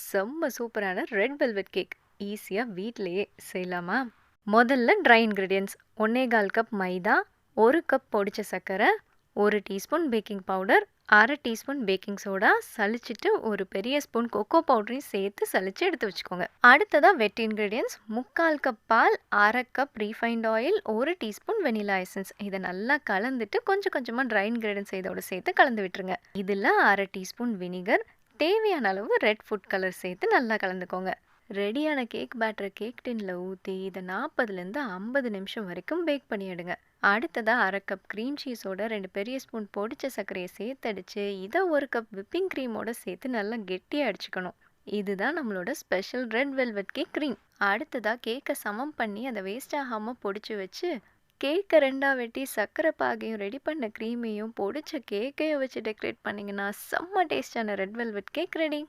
செம்ம சூப்பரான red velvet cake ஈஸியா வீட்லயே செய்யலாமா? முதல்ல ட்ரை இன்கிரிடியன்ட்ஸ் 1/4 கப் மைதா, 1 கப் பொடிச்ச சர்க்கரை, 1 teaspoon baking powder, 1/2 teaspoon baking soda, சலிச்சிட்டு ஒரு பெரிய ஸ்பூன் கொக்கோ பவுடரையும் சேர்த்து சலிச்சு எடுத்து வச்சுக்கோங்க. அடுத்ததா வெட் இன்கிரிடியன்ட்ஸ் 3/4 கப் பால், 1/2 cup refined oil, 1 teaspoon vanilla essence. இதை நல்லா கலந்துட்டு கொஞ்சம் கொஞ்சமா ட்ரை இன்கிரிடியன்ட்ஸ் இதோட சேர்த்து கலந்து விட்டுருங்க. இதுல 1/2 டீஸ்பூன் வினிகர், தேவையான அளவு ரெட் ஃபுட் கலர் சேர்த்து நல்லா கலந்துக்கோங்க. ரெடியான கேக் பேட்டரை கேக் டின்ல ஊற்றி இதை 40லேருந்து 50 நிமிஷம் வரைக்கும் பேக் பண்ணி எடுங்க. அடுத்ததாக 1/2 கப் க்ரீம் சீஸோட 2 பெரிய ஸ்பூன் பொடிச்ச சர்க்கரையை சேர்த்தடிச்சு இதை 1 கப் விப்பிங் க்ரீமோட சேர்த்து நல்லா கெட்டியாக அடிச்சுக்கணும். இதுதான் நம்மளோட special red velvet cake cream. அடுத்ததாக கேக்கை சமம் பண்ணி அதை வேஸ்ட் ஆகாமல் பொடிச்சு வச்சு கேக்கை 2ஆ வெட்டி சர்க்கரை பாகையும் ரெடி பண்ண க்ரீமையும் பொடிச்ச கேக்கையும் வச்சு டெக்கரேட் பண்ணிங்கன்னா செம்ம டேஸ்டான ரெட் வெல்வெட் கேக் ரெடி.